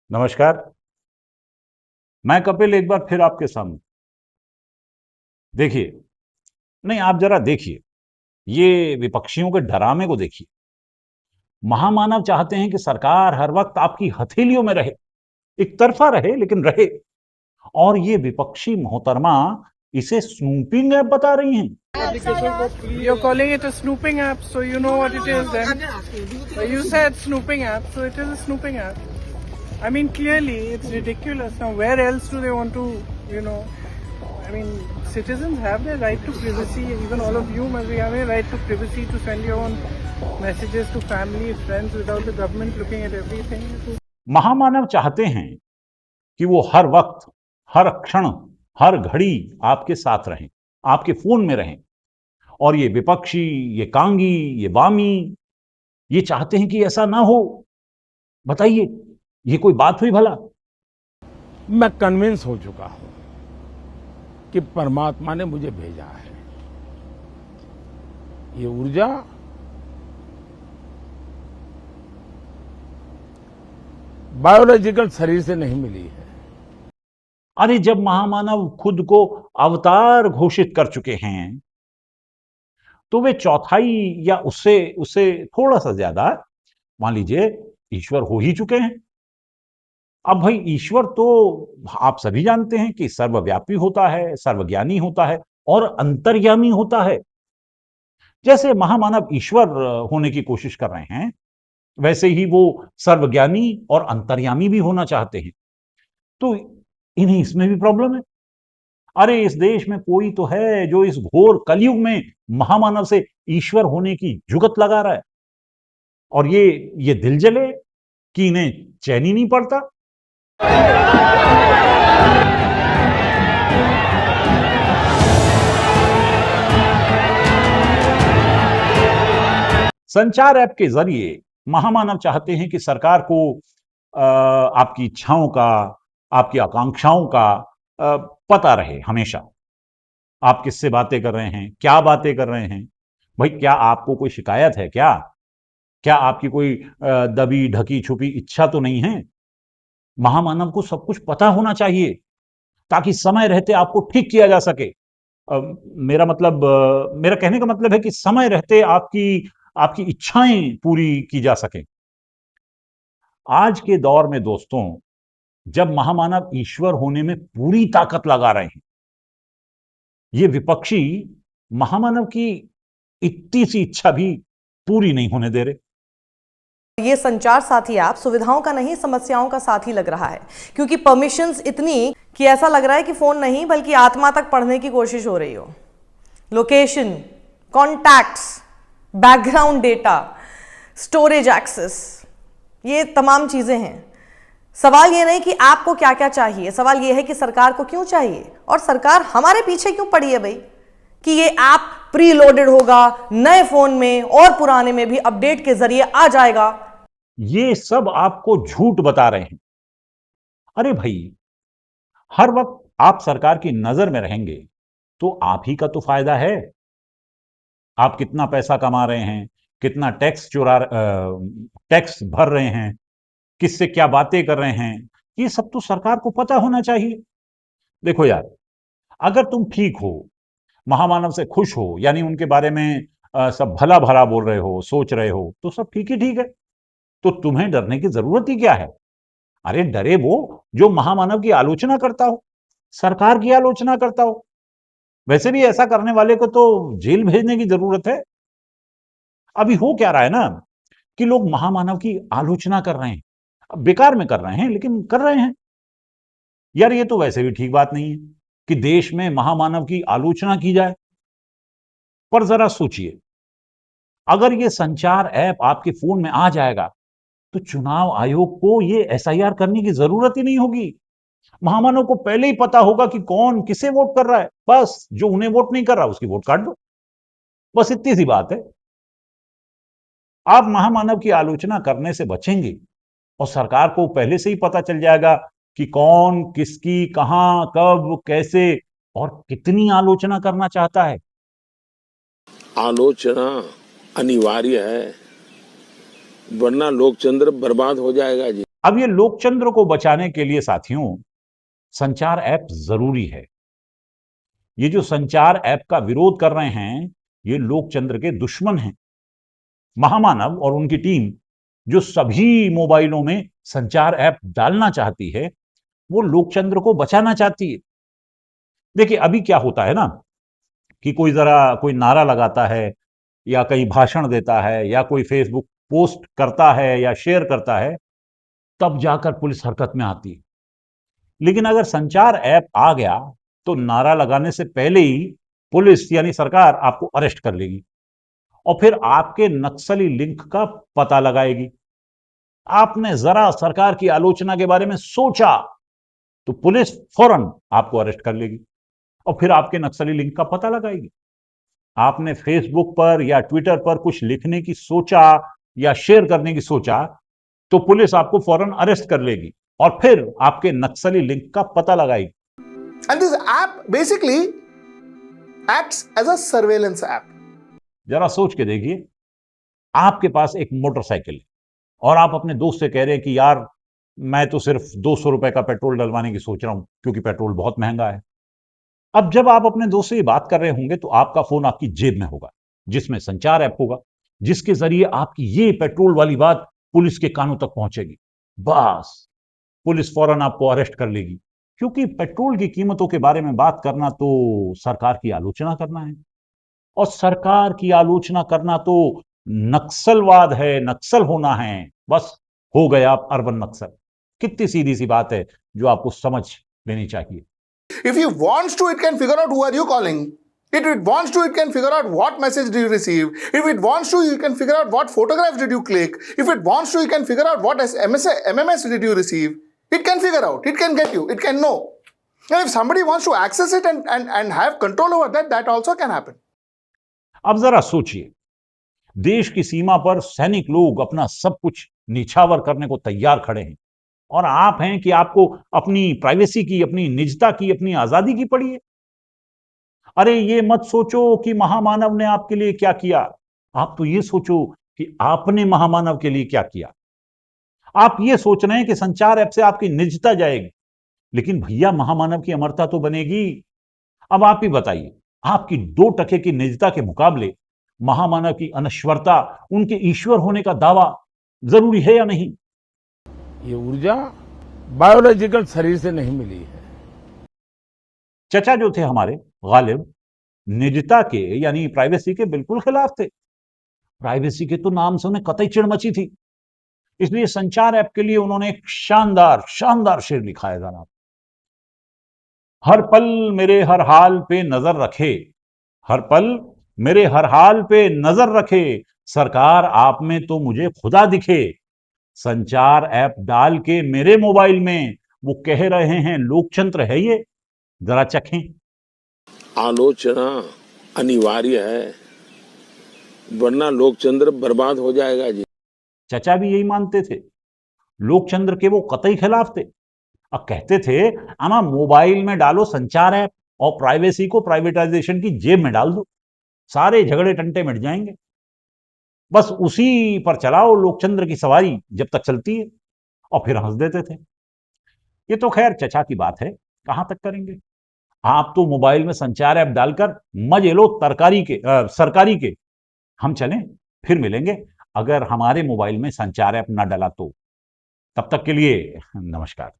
नमस्कार। मैं कपिल एक बार फिर आपके सामने। देखिए, नहीं आप जरा देखिए, ये विपक्षियों के डरामे को देखिए। महामानव चाहते हैं कि सरकार हर वक्त आपकी हथेलियों में रहे, एक तरफा रहे लेकिन रहे। और ये विपक्षी मोहतरमा इसे स्नूपिंग ऐप बता रही हैं। You're calling it a snooping app, so you know what it is then. You said snooping app, so it is a snooping app. I mean, clearly, it's ridiculous. Now, where else do they want to, you know, I mean, citizens have their right to privacy. Even all of you must be having a right to privacy to send your own messages to family, friends without the government looking at everything. महामानव चाहते हैं कि वो हर वक्त, हर क्षण, हर घड़ी आपके साथ रहें, आपके फोन में रहें। और ये विपक्षी, ये कांगी, ये वामी, ये चाहते हैं कि ऐसा ना हो। बताइए, ये कोई बात हुई भला? मैं कन्विंस हो चुका हूं कि परमात्मा ने मुझे भेजा है। ये ऊर्जा बायोलॉजिकल शरीर से नहीं मिली है। अरे जब महामानव खुद को अवतार घोषित कर चुके हैं, तो वे चौथाई या उससे उससे थोड़ा सा ज्यादा, मान लीजिए, ईश्वर हो ही चुके हैं। अब भाई ईश्वर तो आप सभी जानते हैं कि सर्वव्यापी होता है, सर्वज्ञानी होता है और अंतर्यामी होता है। जैसे महामानव ईश्वर होने की कोशिश कर रहे हैं, वैसे ही वो सर्वज्ञानी और अंतर्यामी भी होना चाहते हैं। तो इन्हें इसमें भी प्रॉब्लम है। अरे इस देश में कोई तो है जो इस घोर कलयुग में महामानव से ईश्वर होने की जुगत लगा रहा है, और ये दिल जले कि इन्हें चैन ही नहीं पड़ता। संचार ऐप के जरिए महामानव चाहते हैं कि सरकार को आपकी इच्छाओं का, आपकी आकांक्षाओं का पता रहे हमेशा। आप किससे बातें कर रहे हैं, क्या बातें कर रहे हैं। भाई क्या आपको कोई शिकायत है क्या? क्या आपकी कोई दबी ढकी छुपी इच्छा तो नहीं है? महामानव को सब कुछ पता होना चाहिए, ताकि समय रहते आपको ठीक किया जा सके। मेरा कहने का मतलब है कि समय रहते आपकी आपकी इच्छाएं पूरी की जा सके। आज के दौर में दोस्तों, जब महामानव ईश्वर होने में पूरी ताकत लगा रहे हैं, ये विपक्षी महामानव की इतनी सी इच्छा भी पूरी नहीं होने दे रहे। ये संचार साथी ऐप सुविधाओं का नहीं, समस्याओं का साथी लग रहा है, क्योंकि परमिशंस इतनी कि ऐसा लग रहा है कि फोन नहीं बल्कि आत्मा तक पढ़ने की कोशिश हो रही हो। Location, contacts, background data, storage access, ये तमाम चीजें हैं। सवाल ये नहीं कि आपको क्या क्या चाहिए, सवाल ये है कि सरकार को क्यों चाहिए, और सरकार हमारे पीछे क्यों पड़ी है भाई कि ये ऐप प्री लोडेड होगा, नए फोन में और पुराने में भी अपडेट के जरिए आ जाएगा। ये सब आपको झूठ बता रहे हैं। अरे भाई, हर वक्त आप सरकार की नजर में रहेंगे तो आप ही का तो फायदा है। आप कितना पैसा कमा रहे हैं, कितना टैक्स भर रहे हैं, किससे क्या बातें कर रहे हैं, ये सब तो सरकार को पता होना चाहिए। देखो यार, अगर तुम ठीक हो, महामानव से खुश हो, यानी उनके बारे में सब भला भला बोल रहे हो, सोच रहे हो, तो सब ठीक ही ठीक है। तो तुम्हें डरने की जरूरत ही क्या है? अरे डरे वो जो महामानव की आलोचना करता हो, सरकार की आलोचना करता हो। वैसे भी ऐसा करने वाले को तो जेल भेजने की जरूरत है। अभी हो क्या रहा है ना, कि लोग महामानव की आलोचना कर रहे हैं, अब बेकार में कर रहे हैं लेकिन कर रहे हैं। यार ये तो वैसे भी ठीक बात नहीं है कि देश में महामानव की आलोचना की जाए। पर जरा सोचिए, अगर ये संचार ऐप आपके फोन में आ जाएगा तो चुनाव आयोग को ये एसआईआर करने की जरूरत ही नहीं होगी। महामानव को पहले ही पता होगा कि कौन किसे वोट कर रहा है। बस जो उन्हें वोट नहीं कर रहा उसकी वोट काट दो। बस इतनी सी बात है। आप महामानव की आलोचना करने से बचेंगे और सरकार को पहले से ही पता चल जाएगा कि कौन किसकी, कहां, कब, कैसे और कितनी आलोचना करना चाहता है। आलोचना अनिवार्य है, वरना लोकतंत्र बर्बाद हो जाएगा जी। अब ये लोकचंद्र को बचाने के लिए साथियों संचार ऐप जरूरी है। ये जो संचार ऐप का विरोध कर रहे हैं ये लोकचंद्र के दुश्मन हैं। महामानव और उनकी टीम जो सभी मोबाइलों में संचार ऐप डालना चाहती है वो लोकचंद्र को बचाना चाहती है। देखिए अभी क्या होता है ना कि कोई नारा लगाता है या कहीं भाषण देता है या कोई फेसबुक पोस्ट करता है या शेयर करता है तब जाकर पुलिस हरकत में आती है। लेकिन अगर संचार ऐप आ गया तो नारा लगाने से पहले ही पुलिस यानी सरकार आपको अरेस्ट कर लेगी और फिर आपके नक्सली लिंक का पता लगाएगी। आपने जरा सरकार की आलोचना के बारे में सोचा तो पुलिस फौरन आपको अरेस्ट कर लेगी और फिर आपके नक्सली लिंक का पता लगाएगी। आपने फेसबुक पर या ट्विटर पर कुछ लिखने की सोचा या शेयर करने की सोचा तो पुलिस आपको फौरन अरेस्ट कर लेगी और फिर आपके नक्सली लिंक का पता लगाएगी। And this app basically acts as a surveillance app. जरा सोच के देखिए, आपके पास एक मोटरसाइकिल है और आप अपने दोस्त से कह रहे हैं कि यार मैं तो सिर्फ 200 रुपए का पेट्रोल डलवाने की सोच रहा हूं क्योंकि पेट्रोल बहुत महंगा है। अब जब आप अपने दोस्त से ये बात कर रहे होंगे तो आपका फोन आपकी जेब में होगा जिसमें संचार ऐप होगा जिसके जरिए आपकी ये पेट्रोल वाली बात पुलिस के कानों तक पहुंचेगी। बस पुलिस फौरन आपको अरेस्ट कर लेगी क्योंकि पेट्रोल की कीमतों के बारे में बात करना तो सरकार की आलोचना करना है और सरकार की आलोचना करना तो नक्सलवाद है, नक्सल होना है। बस हो गया आप अर्बन नक्सल। कितनी सीधी सी बात है जो आपको समझ लेनी चाहिए। If it wants to, it can figure out who are you calling. If it wants to, it can figure out what message did you receive. If it wants to, you can figure out what photographs did you click. If it wants to, you can figure out what MMS did you receive. It can figure out. It can get you. It can know. And if somebody wants to access it and have control over that, that also can happen. अब जरा सोचिए, देश की सीमा पर सैनिक लोग अपना सब कुछ निछावर करने को तैयार खड़े हैं और आप हैं कि आपको अपनी प्राइवेसी की, अपनी निजता की, अपनी आजादी की पड़ी है। अरे ये मत सोचो कि महामानव ने आपके लिए क्या किया, आप तो ये सोचो कि आपने महामानव के लिए क्या किया। आप ये सोच रहे हैं कि संचार ऐप से आपकी निजता जाएगी, लेकिन भैया महामानव की अमरता तो बनेगी। अब आप ही बताइए, आपकी 2% की निजता के मुकाबले महामानव की अनश्वरता, उनके ईश्वर होने का दावा जरूरी है या नहीं? ये ऊर्जा बायोलॉजिकल शरीर से नहीं मिली है। चचा जो थे हमारे गालिब, निजता के यानी प्राइवेसी के बिल्कुल खिलाफ थे। प्राइवेसी के तो नाम से उन्हें कतई चिढ़ मची थी। इसलिए संचार ऐप के लिए उन्होंने एक शानदार शानदार शेर लिखा है जनाब। हर पल मेरे हर हाल पे नजर रखे, हर पल मेरे हर हाल पे नजर रखे, सरकार आप में तो मुझे खुदा दिखे। संचार ऐप डाल के मेरे मोबाइल में वो कह रहे हैं लोकतंत्र है ये, जरा चखें। आलोचना अनिवार्य है वरना लोकचंद्र बर्बाद हो जाएगा जी। चचा भी यही मानते थे, लोकचंद्र के वो कतई खिलाफ थे। अब कहते थे आमा मोबाइल में डालो संचार ऐप और प्राइवेसी को प्राइवेटाइजेशन की जेब में डाल दो, सारे झगड़े टंटे मिट जाएंगे। बस उसी पर चलाओ लोकचंद्र की सवारी जब तक चलती है, और फिर हंस देते थे। ये तो खैर चचा की बात है, कहां तक करेंगे। आप तो मोबाइल में संचार ऐप डालकर मजे लो सरकारी के। हम चलें, फिर मिलेंगे अगर हमारे मोबाइल में संचार ऐप ना डला तो। तब तक के लिए नमस्कार।